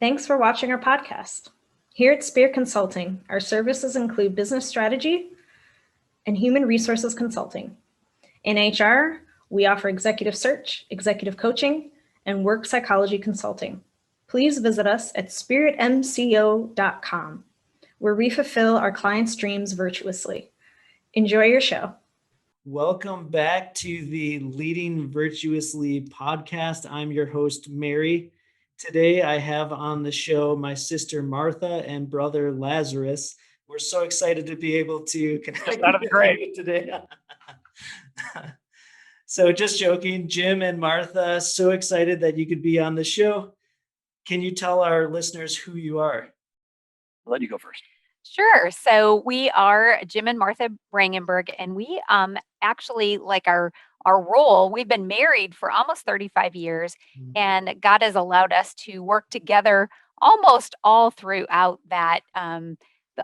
Thanks for watching our podcast. Here at Spear Consulting, our services include business strategy and human resources consulting. In HR, we offer executive search, executive coaching, and work psychology consulting. Please visit us at spiritmco.com, where we fulfill our clients' dreams virtuously. Enjoy your show. Welcome back to the Leading Virtuously podcast. I'm your host, Mary. Today, I have on the show my sister Martha and brother Lazarus. We're so excited to be able to connect with you today. So just joking, Jim and Martha, so excited that you could be on the show. Can you tell our listeners who you are? I'll let you go first. Sure. So we are Jim and Martha Brangenberg, and we actually like our role. We've been married for almost 35 years, and God has allowed us to work together almost all throughout that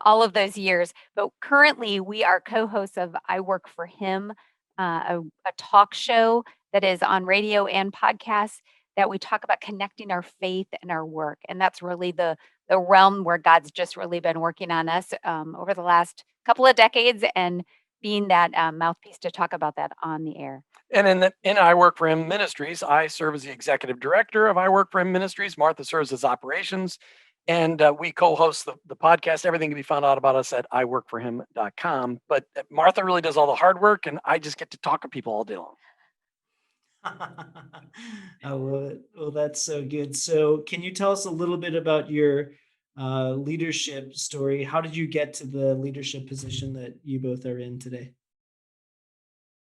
all of those years. But currently, we are co-hosts of I Work for Him, a talk show that is on radio and podcasts that we talk about connecting our faith and our work, and that's really the realm where God's just really been working on us over the last couple of decades and being that mouthpiece to talk about that on the air. And in I Work for Him Ministries, I serve as the executive director of I Work for Him Ministries. Martha serves as operations, and we co-host the podcast. Everything can be found out about us at iworkforhim.com. But Martha really does all the hard work, and I just get to talk to people all day long. I love it. Well, that's so good. So can you tell us a little bit about your leadership story? How did you get to the leadership position that you both are in today?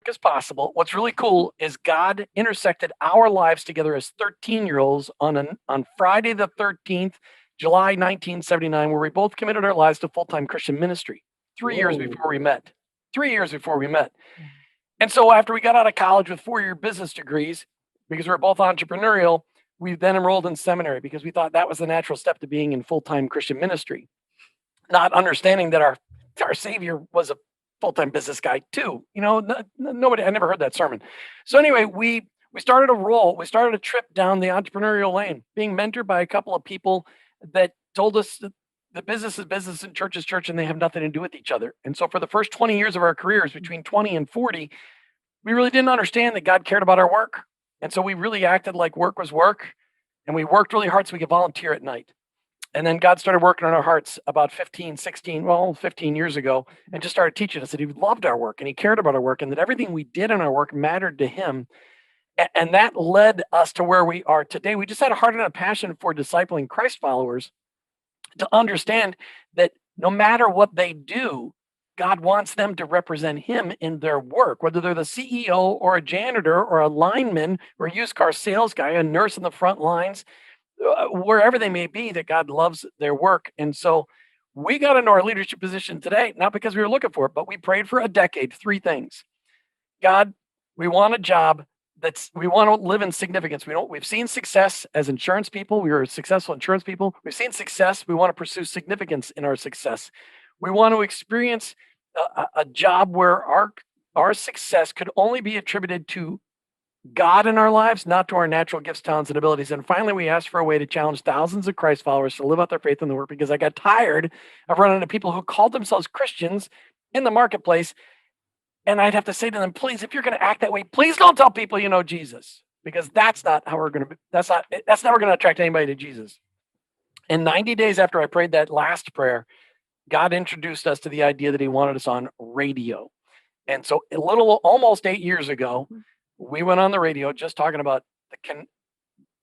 As possible. What's really cool is God intersected our lives together as 13-year-olds on Friday the 13th, July 1979, where we both committed our lives to full-time Christian ministry. 3 years before we met. 3 years before we met. And so after we got out of college with 4-year business degrees, because we were both entrepreneurial, we then enrolled in seminary because we thought that was the natural step to being in full-time Christian ministry, not understanding that our Savior was a full-time business guy too. You know, nobody, I never heard that sermon. So anyway, we started a trip down the entrepreneurial lane, being mentored by a couple of people that told us that the business is business and church is church, and they have nothing to do with each other. And so for the first 20 years of our careers, between 20 and 40, we really didn't understand that God cared about our work. And so we really acted like work was work, and we worked really hard so we could volunteer at night. And then God started working on our hearts about 15 years ago, and just started teaching us that He loved our work and He cared about our work, and that everything we did in our work mattered to Him. And that led us to where we are today. We just had a heart and a passion for discipling Christ followers to understand that no matter what they do, God wants them to represent Him in their work, whether they're the CEO or a janitor or a lineman or a used car sales guy, a nurse in the front lines, wherever they may be, that God loves their work. And so we got into our leadership position today, not because we were looking for it, but we prayed for a decade, 3 things. God, we want a job we want to live in significance. We've seen success as insurance people. We were successful insurance people. We've seen success. We want to pursue significance in our success. We want to experience a job where our success could only be attributed to God in our lives, not to our natural gifts, talents, and abilities. And finally, we asked for a way to challenge thousands of Christ followers to live out their faith in the work, because I got tired of running into people who called themselves Christians in the marketplace. And I'd have to say to them, please, if you're going to act that way, please don't tell people you know Jesus, because that's not how we're going to, that's never going to attract anybody to Jesus. And 90 days after I prayed that last prayer, God introduced us to the idea that He wanted us on radio. And so almost 8 years ago, we went on the radio just talking about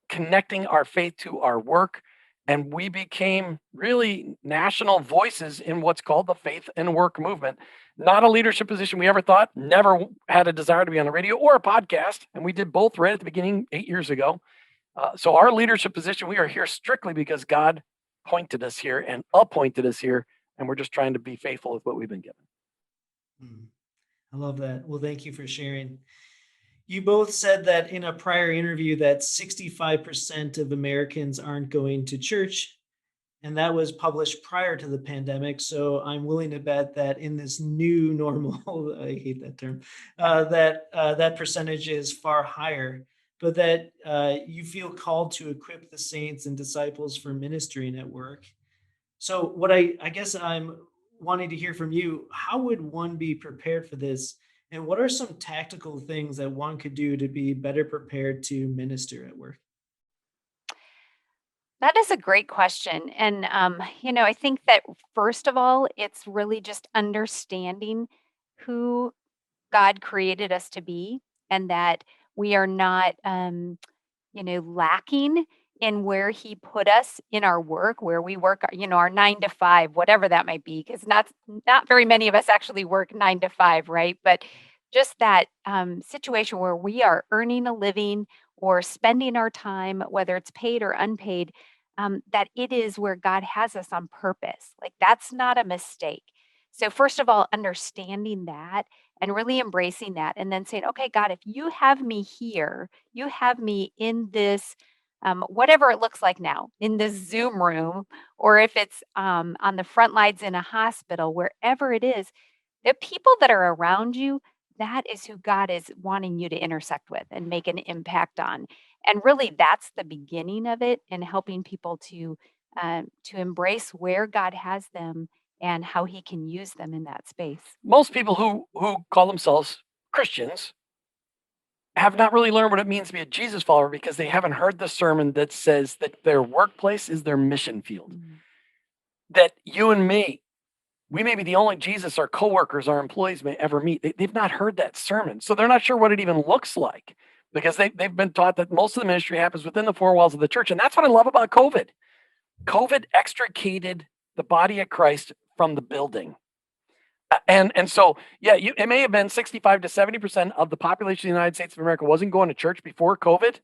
connecting our faith to our work. And we became really national voices in what's called the faith and work movement. Not a leadership position we ever thought, never had a desire to be on the radio or a podcast. And we did both right at the beginning 8 years ago. So our leadership position, we are here strictly because God pointed us here and appointed us here. And we're just trying to be faithful with what we've been given. I love that. Well, thank you for sharing. You both said that in a prior interview that 65% of Americans aren't going to church, and that was published prior to the pandemic. So I'm willing to bet that in this new normal, I hate that term, that percentage is far higher. but that you feel called to equip the saints and disciples for ministering at work. So what I guess I'm wanting to hear from you, how would one be prepared for this? And what are some tactical things that one could do to be better prepared to minister at work? That is a great question. And, I think that first of all, it's really just understanding who God created us to be and that we are not, lacking in where he put us in our work, where we work, our 9 to 5, whatever that might be, because not very many of us actually work 9 to 5, right? But just that situation where we are earning a living or spending our time, whether it's paid or unpaid, that it is where God has us on purpose. Like that's not a mistake. So, first of all, understanding that and really embracing that, and then saying, okay, God, if you have me here, you have me in this, whatever it looks like now, in this Zoom room, or if it's on the front lines in a hospital, wherever it is, the people that are around you, that is who God is wanting you to intersect with and make an impact on. And really, that's the beginning of it, and helping people to embrace where God has them and how He can use them in that space. Most people who call themselves Christians have not really learned what it means to be a Jesus follower because they haven't heard the sermon that says that their workplace is their mission field. That you and me, we may be the only Jesus our coworkers, our employees may ever meet. They've not heard that sermon. So they're not sure what it even looks like because they've been taught that most of the ministry happens within the four walls of the church. And that's what I love about COVID. COVID extricated the body of Christ from the building. And so, yeah, it may have been 65 to 70% of the population of the United States of America wasn't going to church before COVID.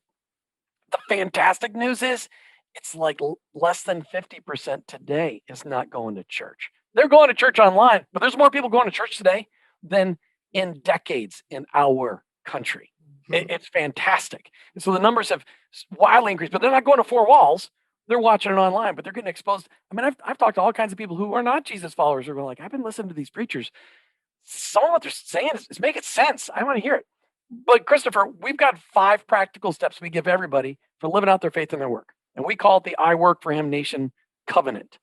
The fantastic news is it's like less than 50% today is not going to church. They're going to church online, but there's more people going to church today than in decades in our country. It's fantastic. And so the numbers have wildly increased, but they're not going to four walls. They're watching it online, but they're getting exposed. I mean, I've talked to all kinds of people who are not Jesus followers who are like, I've been listening to these preachers. Some of what they're saying is making sense. I want to hear it. But Christopher, we've got 5 practical steps we give everybody for living out their faith in their work. And we call it the I Work for Him Nation Covenant.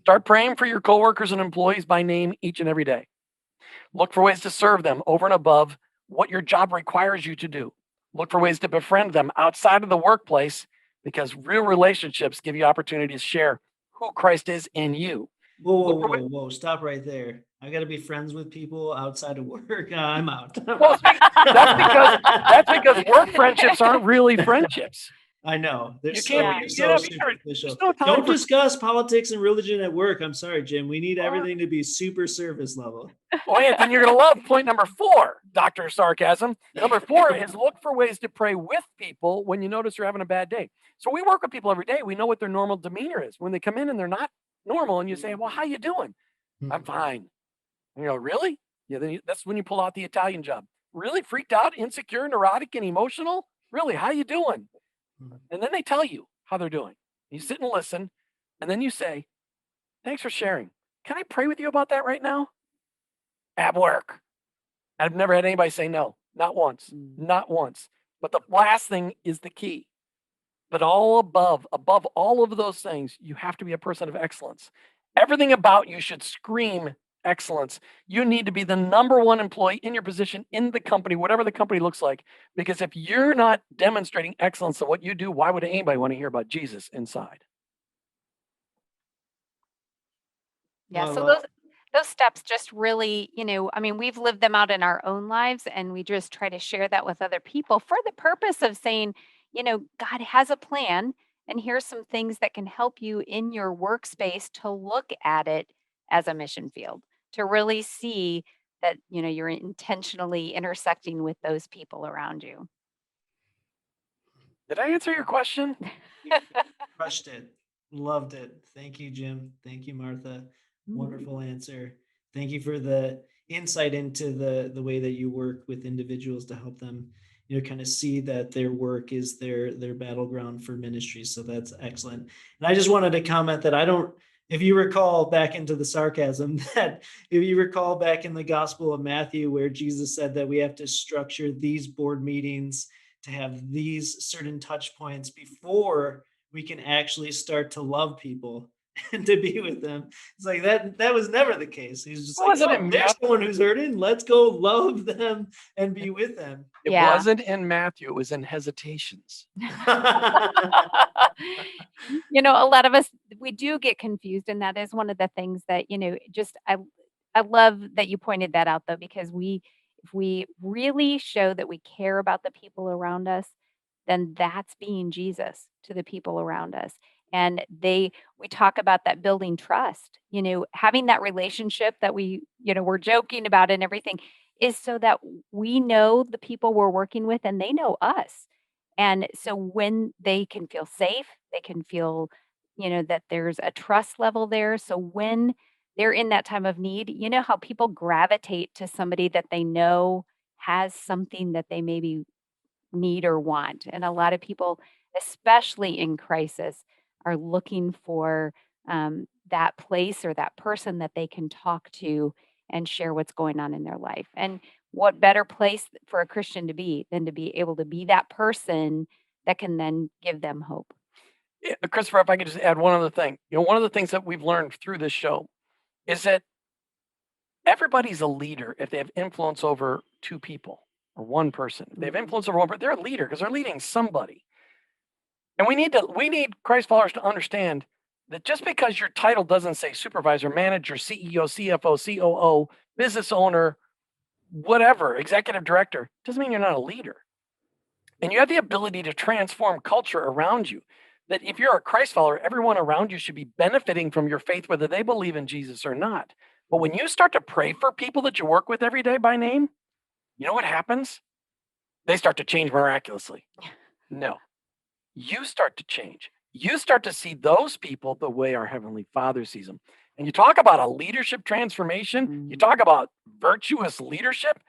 Start praying for your coworkers and employees by name each and every day. Look for ways to serve them over and above what your job requires you to do. Look for ways to befriend them outside of the workplace because real relationships give you opportunity to share who Christ is in you. Whoa. Stop right there. I got to be friends with people outside of work. I'm out. Well, that's because work friendships aren't really friendships. I know. You can't be superficial. Don't discuss politics and religion at work. I'm sorry, Jim. We need everything to be super service level. Oh, yeah, then you're going to love point number 4, Dr. Sarcasm. Number 4 is look for ways to pray with people when you notice you're having a bad day. So we work with people every day. We know what their normal demeanor is. When they come in and they're not normal and you say, well, how you doing? I'm fine. And you go, really? Yeah, then that's when you pull out the Italian job. Really freaked out, insecure, neurotic, and emotional? Really, how you doing? And then they tell you how they're doing. You sit and listen, and then you say, thanks for sharing. Can I pray with you about that right now? At work. I've never had anybody say no. Not once. Not once. But the last thing is the key. But above all of those things, you have to be a person of excellence. Everything about you should scream excellence. You need to be the number one employee in your position in the company, whatever the company looks like. Because if you're not demonstrating excellence in what you do, why would anybody want to hear about Jesus inside? Yeah. So those steps just really, we've lived them out in our own lives, and we just try to share that with other people for the purpose of saying, God has a plan, and here's some things that can help you in your workspace to look at it as a mission field, to really see that, you're intentionally intersecting with those people around you. Did I answer your question? Crushed it. Loved it. Thank you, Jim. Thank you, Martha. Wonderful answer. Thank you for the insight into the way that you work with individuals to help them, kind of see that their work is their battleground for ministry. So that's excellent. And I just wanted to comment that if you recall back into the sarcasm, that if you recall back in the Gospel of Matthew, where Jesus said that we have to structure these board meetings to have these certain touch points before we can actually start to love people and to be with them. It's like that was never the case. He's just like, Wasn't oh, it there's someone who's hurting. Let's go love them and be with them. It Yeah. wasn't in Matthew, it was in hesitations. You know, a lot of us, we do get confused, and that is one of the things that, you know, just I love that you pointed that out though, because if we really show that we care about the people around us, then that's being Jesus to the people around us. And we talk about that building trust, you know, having that relationship that we're joking about and everything is so that we know the people we're working with and they know us. And so when they can feel safe, they can feel, you know, that there's a trust level there. So when they're in that time of need, you know how people gravitate to somebody that they know has something that they maybe need or want. And a lot of people, especially in crisis, are looking for that place or that person that they can talk to and share what's going on in their life. And what better place for a Christian to be than to be able to be that person that can then give them hope? Yeah, Christopher, if I could just add one other thing. You know, one of the things that we've learned through this show is that everybody's a leader if they have influence over two people or one person. If they have influence over one person, they're a leader because they're leading somebody. And we need Christ followers to understand that just because your title doesn't say supervisor, manager, CEO, CFO, COO, business owner, whatever, executive director, doesn't mean you're not a leader. And you have the ability to transform culture around you. That if you're a Christ follower, everyone around you should be benefiting from your faith, whether they believe in Jesus or not. But when you start to pray for people that you work with every day by name, you know what happens? They start to change miraculously. No, you start to change. You start to see those people the way our Heavenly Father sees them. And you talk about a leadership transformation, you talk about virtuous leadership.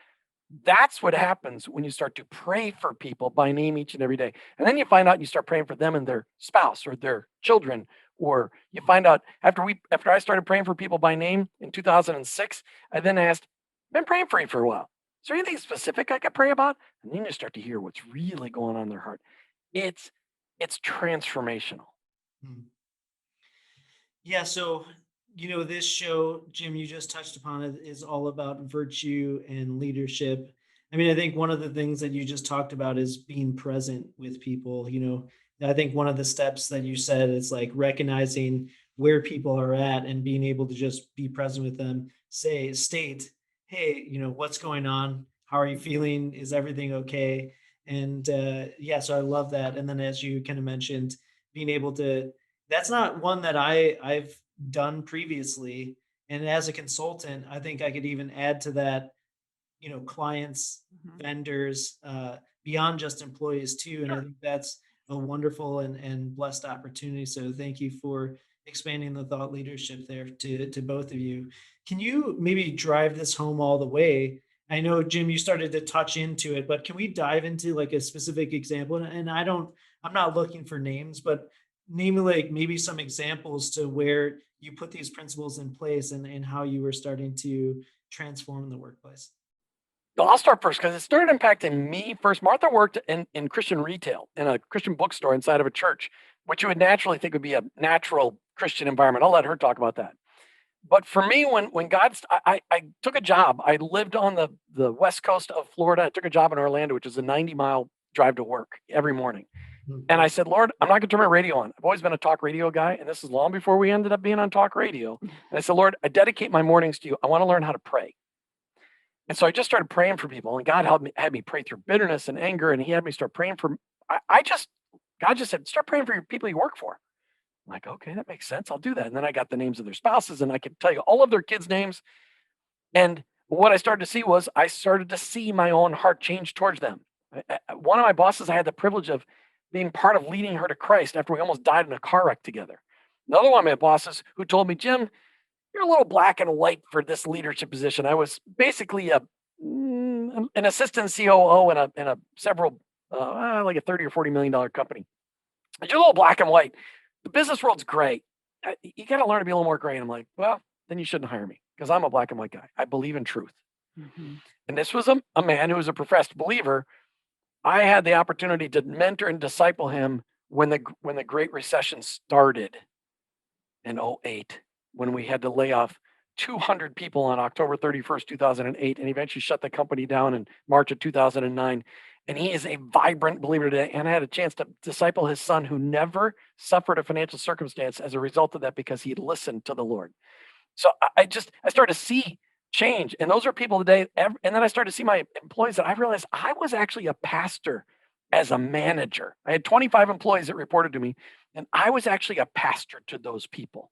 That's what happens when you start to pray for people by name each and every day. And then you find out you start praying for them and their spouse or their children. Or you find out after I started praying for people by name in 2006, I then asked, been praying for you for a while. Is there anything specific I could pray about? And then you start to hear what's really going on in their heart. It's transformational. Yeah, so this show, Jim, you just touched upon it, is all about virtue and leadership. I mean, I think one of the things that you just talked about is being present with people. I think one of the steps that you said is like recognizing where people are at and being able to just be present with them. State, hey, what's going on? How are you feeling? Is everything okay? And yeah, so I love that. And then as you kind of mentioned, being able to, that's not one that I've done previously. And as a consultant, I think I could even add to that, clients, vendors, beyond just employees too. And I think that's a wonderful and blessed opportunity. So thank you for expanding the thought leadership there to both of you. Can you maybe drive this home all the way? I know, Jim, you started to touch into it, but can we dive into like a specific example? And I'm not looking for names, but name like maybe some examples to where you put these principles in place and how you were starting to transform the workplace. Well, I'll start first because it started impacting me first. Martha worked in Christian retail in a Christian bookstore inside of a church, which you would naturally think would be a natural Christian environment. I'll let her talk about that. But for me, when I took a job, I lived on the west coast of Florida. I took a job in Orlando, which is a 90-mile drive to work every morning. And I said, Lord, I'm not going to turn my radio on. I've always been a talk radio guy. And this is long before we ended up being on talk radio. And I said, Lord, I dedicate my mornings to you. I want to learn how to pray. And so I just started praying for people. And God had me pray through bitterness and anger. And he had me start praying for, God just said, start praying for your people you work for. I'm like, okay, that makes sense. I'll do that. And then I got the names of their spouses and I could tell you all of their kids' names. And what I started to see was I started to see my own heart change towards them. One of my bosses, I had the privilege of being part of leading her to Christ after we almost died in a car wreck together. Another one of my bosses who told me, Jim, you're a little black and white for this leadership position. I was basically an assistant COO in a several, like a $30 or $40 million company. You're a little black and white. The business world's gray. You got to learn to be a little more gray. And I'm like, well, then you shouldn't hire me because I'm a black and white guy. I believe in truth. And this was a man who was a professed believer. I had the opportunity to mentor and disciple him when the Great Recession started in '08, when we had to lay off 200 people on October 31st, 2008, and eventually shut the company down in March of 2009. And he is a vibrant believer today. And I had a chance to disciple his son, who never suffered a financial circumstance as a result of that, because he listened to the Lord. So I started to see change. And those are people today. And then I started to see my employees, that I realized I was actually a pastor as a manager. I had 25 employees that reported to me, and I was actually a pastor to those people.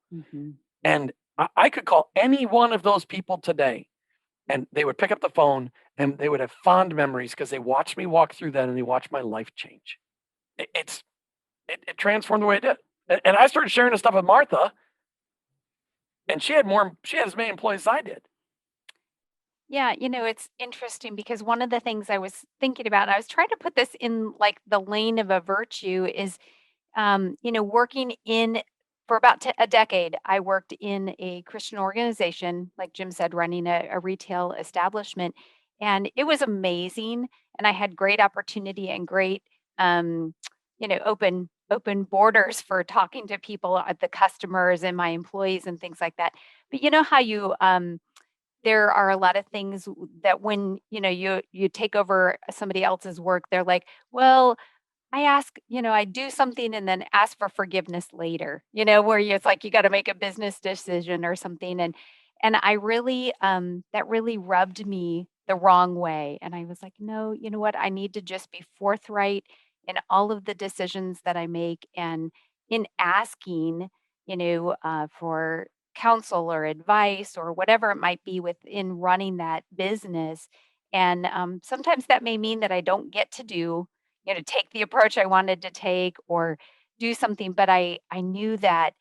And I could call any one of those people today, and they would pick up the phone, and they would have fond memories because they watched me walk through that, and they watched my life change. It transformed the way it did. And I started sharing this stuff with Martha, and she had as many employees as I did. Yeah, it's interesting because one of the things I was thinking about, and I was trying to put this in like the lane of a virtue, is working in for about a decade. I worked in a Christian organization, like Jim said, running a retail establishment, and it was amazing. And I had great opportunity and great, open borders for talking to people, the customers and my employees and things like that. But you know how there are a lot of things that when you take over somebody else's work, they're like, well, I do something and then ask for forgiveness later, where it's like you got to make a business decision or something. And I really, that really rubbed me the wrong way. And I was like, no, you know what? I need to just be forthright in all of the decisions that I make, and in asking, for counsel or advice or whatever it might be within running that business. And sometimes that may mean that I don't get to take the approach I wanted to take or do something. But I knew that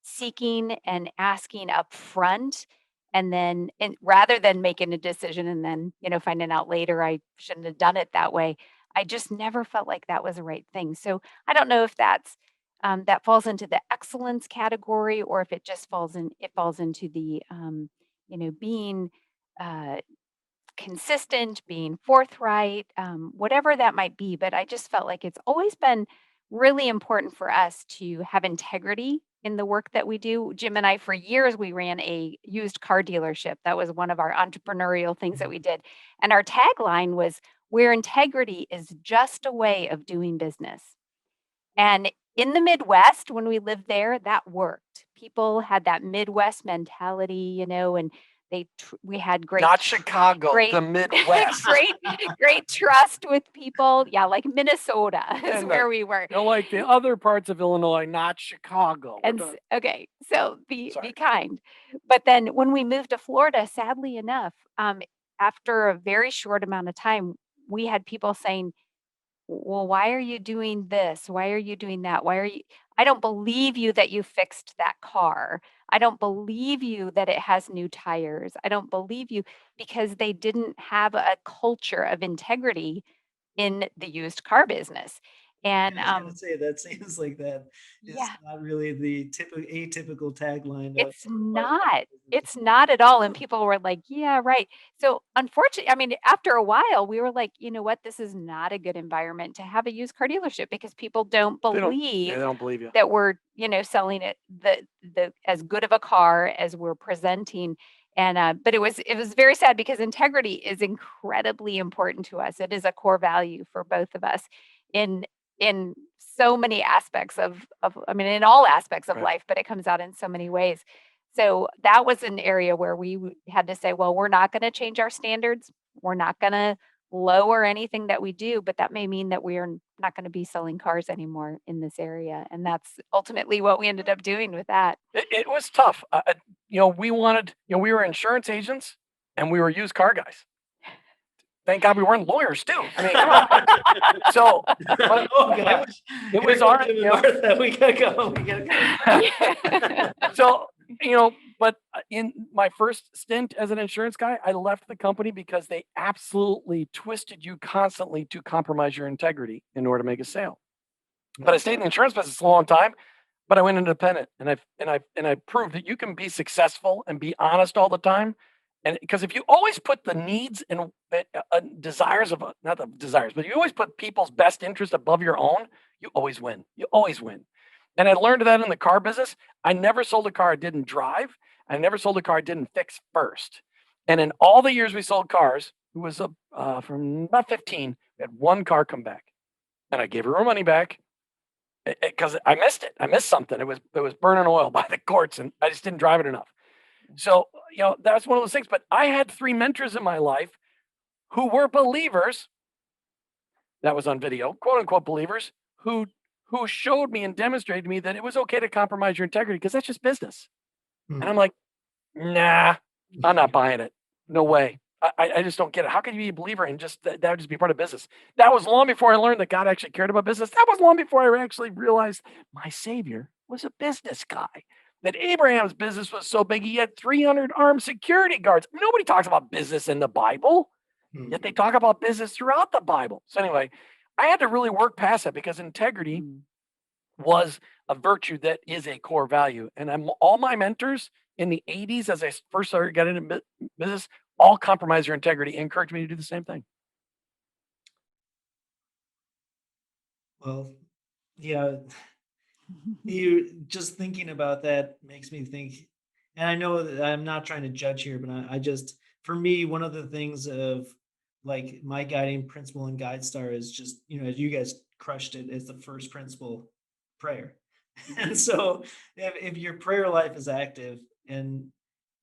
seeking and asking up front, and rather than making a decision and then, finding out later I shouldn't have done it that way, I just never felt like that was the right thing. So I don't know if that falls into the excellence category, or if it falls into the, being, uh, consistent, being forthright, whatever that might be. But I just felt like it's always been really important for us to have integrity in the work that we do. Jim and I, for years, we ran a used car dealership. That was one of our entrepreneurial things that we did. And our tagline was, where integrity is just a way of doing business. And in the Midwest, when we lived there, that worked. People had that Midwest mentality, and we had great, Not Chicago, great, the Midwest. great trust with people. Yeah, like Minnesota is And where we were. like the other parts of Illinois, not Chicago. And okay, so be kind. But then when we moved to Florida, sadly enough, after a very short amount of time, we had people saying, well, why are you doing this? Why are you doing that? I don't believe you that you fixed that car. I don't believe you that it has new tires. I don't believe you, because they didn't have a culture of integrity in the used car business. And I was gonna say, that seems like that is yeah, not really the atypical tagline. it's not. It's not at all. And people were like, yeah, right. So unfortunately, I mean, after a while, we were like, you know what? This is not a good environment to have a used car dealership, because people don't they believe don't believe you. that we're, selling it the as good of a car as we're presenting. And but it was very sad, because integrity is incredibly important to us. It is a core value for both of us in so many aspects of I mean, in all aspects of Right. life, but it comes out in so many ways. So that was an area where we had to say, well, we're not going to change our standards. We're not going to lower anything that we do, but that may mean that we are not going to be selling cars anymore in this area. And that's ultimately what we ended up doing with that. It was tough. We wanted, we were insurance agents and we were used car guys. Thank God we weren't lawyers too. I mean, come on. So, but, oh gosh, it was our, Martha, we gotta go. We gotta go. So, but in my first stint as an insurance guy, I left the company because they absolutely twisted you constantly to compromise your integrity in order to make a sale. But I stayed in the insurance business a long time, but I went independent, and I proved that you can be successful and be honest all the time And because if you always put the needs and desires of, not the desires, but you always put people's best interest above your own, you always win. You always win. And I learned that in the car business. I never sold a car I didn't drive. I never sold a car I didn't fix first. And in all the years we sold cars, it was from about 15, we had one car come back. And I gave her money back because I missed it. I missed something. It was burning oil by the courts, and I just didn't drive it enough. So, that's one of those things. But I had 3 mentors in my life who were believers. That was on video, quote unquote believers, who showed me and demonstrated to me that it was okay to compromise your integrity because that's just business. And I'm like, nah, I'm not buying it. No way. I just don't get it. How can you be a believer and just that would just be part of business? That was long before I learned that God actually cared about business. That was long before I actually realized my Savior was a business guy. That Abraham's business was so big he had 300 armed security guards. Nobody talks about business in the Bible, yet they talk about business throughout the Bible. So anyway, I had to really work past that because integrity was a virtue that is a core value. And all my mentors in the 80s, as I first started getting into business, all compromise your integrity, encouraged me to do the same thing. Well, yeah, you just thinking about that makes me think, and I know that I'm not trying to judge here, but I just, for me, one of the things of like my guiding principle and guide star is just, as you guys crushed it, is the first principle, prayer. And so if your prayer life is active and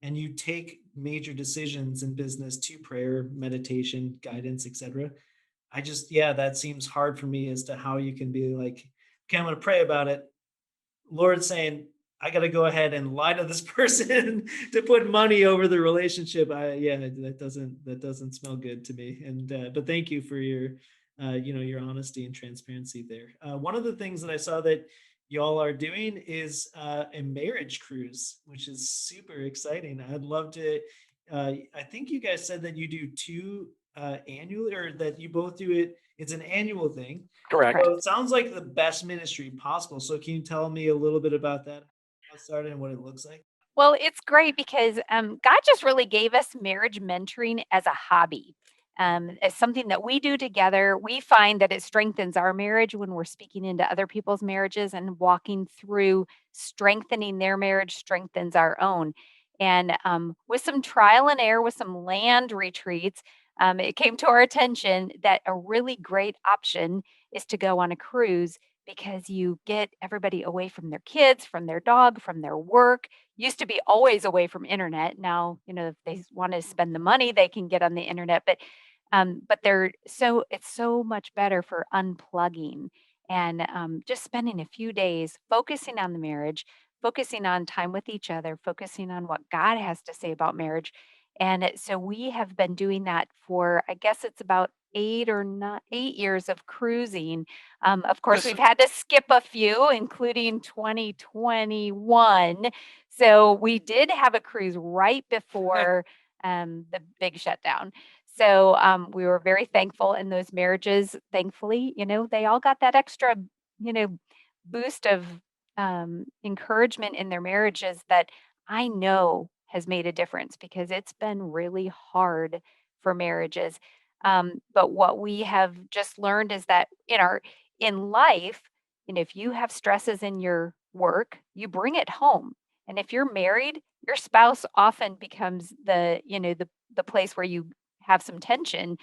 you take major decisions in business to prayer, meditation, guidance, etc. I just, yeah, that seems hard for me as to how you can be like, okay, I'm going to pray about it. Lord saying, I got to go ahead and lie to this person to put money over the relationship. That doesn't smell good to me. And but thank you for your your honesty and transparency there. One of the things that I saw that y'all are doing is a marriage cruise, which is super exciting. I'd love to. I think you guys said that you do 2 annually, or that you both do it. It's an annual thing. Correct. So it sounds like the best ministry possible. So can you tell me a little bit about that? How it started and what it looks like? Well, it's great because God just really gave us marriage mentoring as a hobby, as something that we do together. We find that it strengthens our marriage when we're speaking into other people's marriages and walking through strengthening their marriage strengthens our own. And with some trial and error, with some land retreats, it came to our attention that a really great option is to go on a cruise because you get everybody away from their kids, from their dog, from their work. Used to be always away from internet. Now, if they want to spend the money, they can get on the internet, but it's so much better for unplugging and just spending a few days focusing on the marriage, focusing on time with each other, focusing on what God has to say about marriage. And so we have been doing that for, I guess it's about 8 years of cruising. Of course, Just we've had to skip a few, including 2021. So we did have a cruise right before the big shutdown. So we were very thankful, and those marriages, thankfully, they all got that extra, boost of encouragement in their marriages that I know has made a difference because it's been really hard for marriages. But what we have just learned is that in life, if you have stresses in your work, you bring it home. And if you're married, your spouse often becomes the place where you have some tension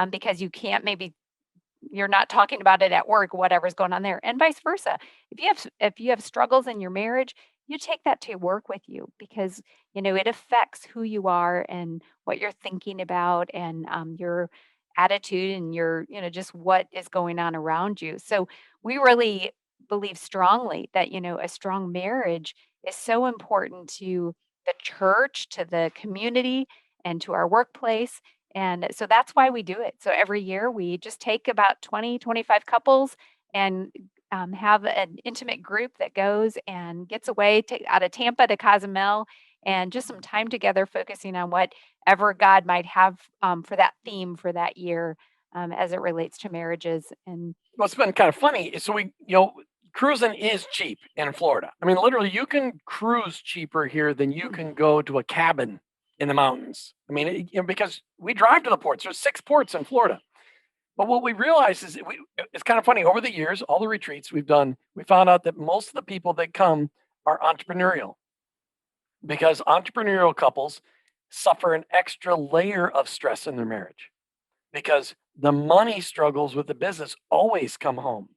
because you're not talking about it at work, whatever's going on there, and vice versa. If you have struggles in your marriage, you take that to work with you because it affects who you are and what you're thinking about and your attitude and your just what is going on around you. So we really believe strongly that a strong marriage is so important to the church, to the community, and to our workplace. And so that's why we do it. So every year we just take about 20, 25 couples and have an intimate group that goes and gets away out of Tampa to Cozumel and just some time together focusing on whatever God might have for that theme for that year as it relates to marriages. And what's been kind of funny is so cruising is cheap in Florida. I mean, literally, you can cruise cheaper here than you can go to a cabin in the mountains. I mean, because we drive to the ports. There's 6 ports in Florida. But what we realized is it's kind of funny. Over the years, all the retreats we've done, we found out that most of the people that come are entrepreneurial, because entrepreneurial couples suffer an extra layer of stress in their marriage, because the money struggles with the business always come home.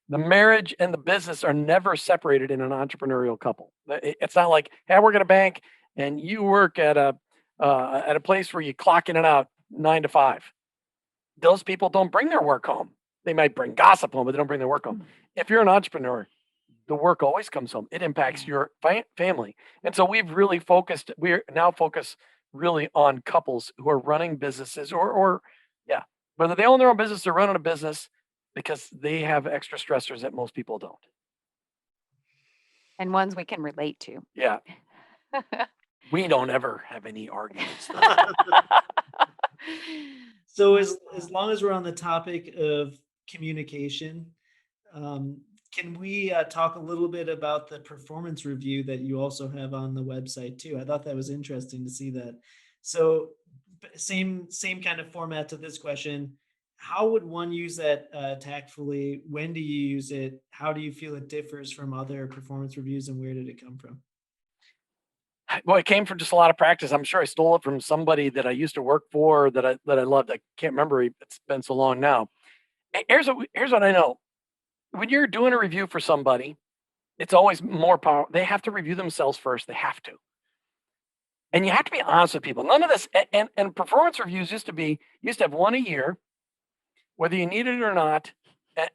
The marriage and the business are never separated in an entrepreneurial couple. It's not like, hey, we're going to bank and you work at a place where you clock in and out 9 to 5. Those people don't bring their work home. They might bring gossip home, but they don't bring their work home. If you're an entrepreneur, the work always comes home. It impacts your family. And so we're now focused really on couples who are running businesses or whether they own their own business or running a business, because they have extra stressors that most people don't. And ones we can relate to. Yeah. We don't ever have any arguments. So as long as we're on the topic of communication, can we talk a little bit about the performance review that you also have on the website too? I thought that was interesting to see that. So same kind of format to this question. How would one use that tactfully? When do you use it? How do you feel it differs from other performance reviews, and where did it come from? Well, it came from just a lot of practice. I'm sure I stole it from somebody that I used to work for that I loved. I can't remember. It's been so long now. Here's what I know. When you're doing a review for somebody, it's always more power. They have to review themselves first. They have to. And you have to be honest with people. None of this, and performance reviews used to have one a year, whether you needed it or not.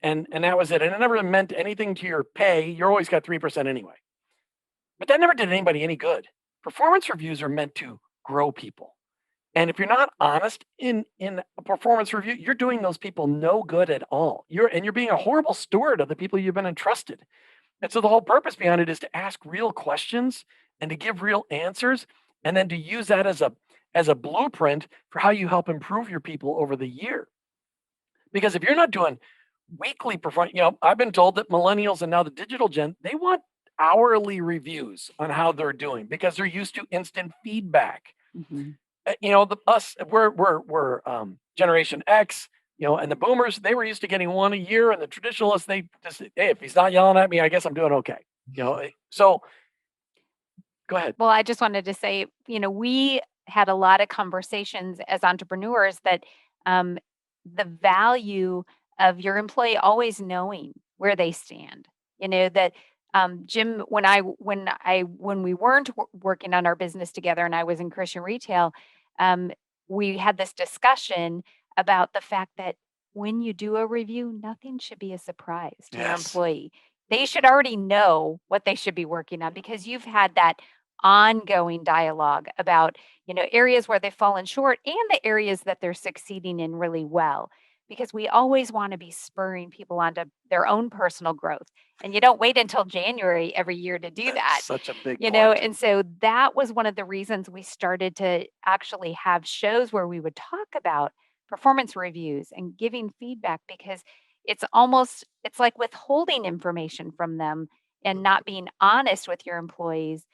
And that was it. And it never meant anything to your pay. You always got 3% anyway. But that never did anybody any good. Performance reviews are meant to grow people. And if you're not honest in a performance review, you're doing those people no good at all. You're being a horrible steward of the people you've been entrusted. And so the whole purpose behind it is to ask real questions and to give real answers, and then to use that as a blueprint for how you help improve your people over the year. Because if you're not doing weekly performance, I've been told that millennials and now the digital gen, they want hourly reviews on how they're doing because they're used to instant feedback. Mhm. We're Generation X, and the boomers, they were used to getting one a year, and the traditionalists, they just, hey, if he's not yelling at me, I guess I'm doing okay. So go ahead. Well, I just wanted to say, we had a lot of conversations as entrepreneurs that the value of your employee always knowing where they stand. That Jim, when we weren't working on our business together, and I was in Christian retail, we had this discussion about the fact that when you do a review, nothing should be a surprise to your Yes. employee. They should already know what they should be working on because you've had that ongoing dialogue about, areas where they've fallen short and the areas that they're succeeding in really well. Because we always want to be spurring people onto their own personal growth. And you don't wait until January every year to do that. That's such a big part. And so that was one of the reasons we started to actually have shows where we would talk about performance reviews and giving feedback, because it's like withholding information from them and not being honest with your employees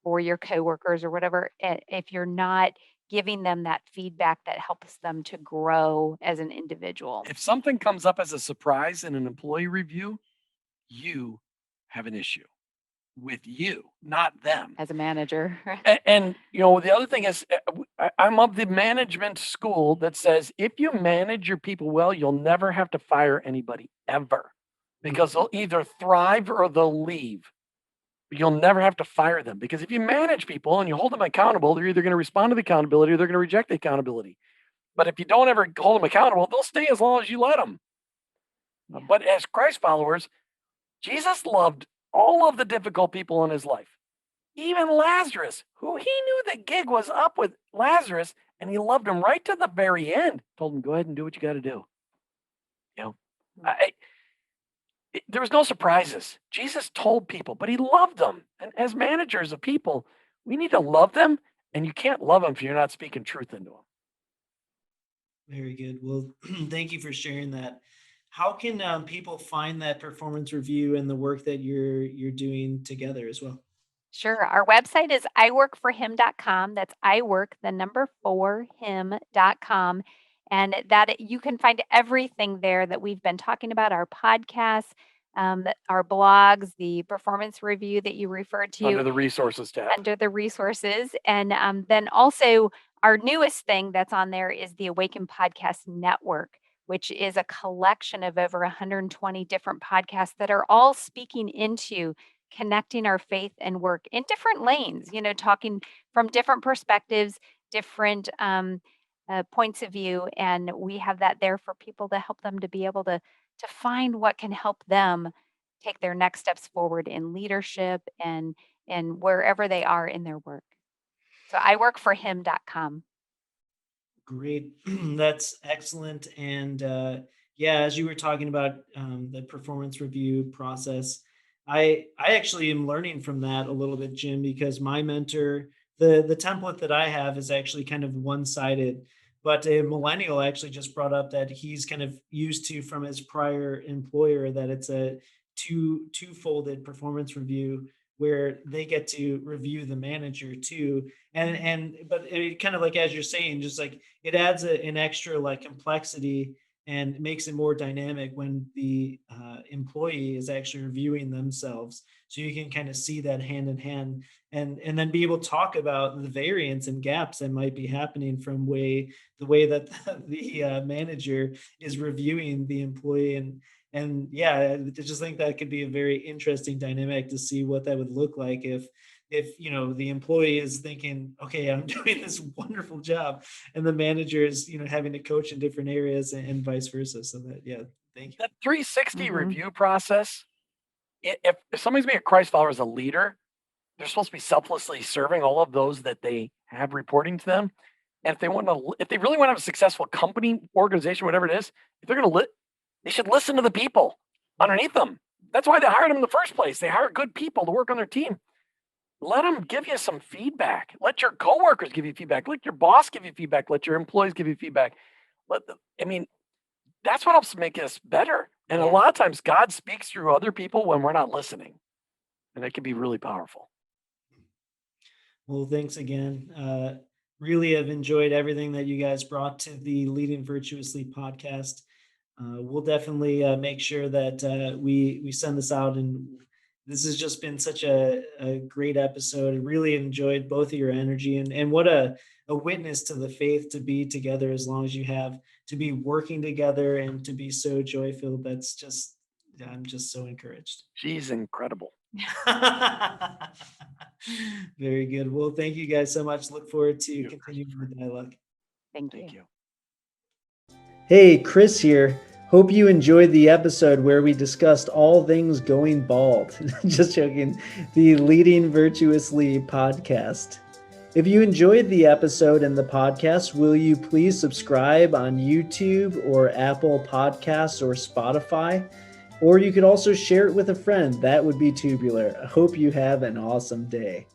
or your coworkers or whatever, if you're not giving them that feedback that helps them to grow as an individual. If something comes up as a surprise in an employee review, you have an issue with you, not them. As a manager. And the other thing is, I'm of the management school that says if you manage your people well, you'll never have to fire anybody ever, because they'll either thrive or they'll leave. You'll never have to fire them, because if you manage people and you hold them accountable, they're either going to respond to the accountability or they're going to reject the accountability. But if you don't ever hold them accountable, they'll stay as long as you let them. Yeah. But as Christ followers, Jesus loved all of the difficult people in his life, even Lazarus, who he knew the gig was up with Lazarus, and he loved him right to the very end. Told him, go ahead and do what you got to do. There was no surprises. Jesus told people, but he loved them. And as managers of people, we need to love them, and you can't love them if you're not speaking truth into them. Very good. Well, thank you for sharing that. How can people find that performance review and the work that you're doing together as well? Sure. Our website is iworkforhim.com. That's iwork4him.com. And that you can find everything there that we've been talking about, our podcasts, our blogs, the performance review that you referred to Under the resources tab. under the resources. And then also our newest thing that's on there is the Awaken Podcast Network, which is a collection of over 120 different podcasts that are all speaking into connecting our faith and work in different lanes, talking from different perspectives, different points of view. And we have that there for people to help them to be able to find what can help them take their next steps forward in leadership and wherever they are in their work. So iworkforhim.com. Great. That's excellent. And yeah, as you were talking about the performance review process, I actually am learning from that a little bit, Jim, because my mentor, the template that I have is actually kind of one-sided, but a millennial actually just brought up that he's kind of used to from his prior employer that it's a two-folded performance review where they get to review the manager too. But it kind of like, as you're saying, just like it adds an extra like complexity and makes it more dynamic when the employee is actually reviewing themselves. So you can kind of see that hand in hand and then be able to talk about the variance and gaps that might be happening from the way that the manager is reviewing the employee. And yeah, I just think that could be a very interesting dynamic to see what that would look like if the employee is thinking, okay, I'm doing this wonderful job, and the manager is having to coach in different areas and vice versa. So that, yeah, thank you. That 360 review process, if somebody's being a Christ follower as a leader, they're supposed to be selflessly serving all of those that they have reporting to them. And if they really want to have a successful company, organization, whatever it is, if they're going to they should listen to the people underneath them. That's why they hired them in the first place. They hire good people to work on their team. Let them give you some feedback. Let your coworkers give you feedback. Let your boss give you feedback. Let your employees give you feedback. That's what helps make us better. And a lot of times God speaks through other people when we're not listening. And it can be really powerful. Well, thanks again. Really have enjoyed everything that you guys brought to the Leading Virtuously podcast. We'll definitely make sure that we send this out, and this has just been such a great episode. I really enjoyed both of your energy and what a witness to the faith to be together as long as you have, to be working together and to be so joy-filled. I'm just so encouraged. She's incredible. Very good. Well, thank you guys so much. Look forward to continuing the dialogue. Thank you. Hey, Chris here. Hope you enjoyed the episode where we discussed all things going bald. Just joking. The Leading Virtuously podcast. If you enjoyed the episode and the podcast, will you please subscribe on YouTube or Apple Podcasts or Spotify? Or you could also share it with a friend. That would be tubular. I hope you have an awesome day.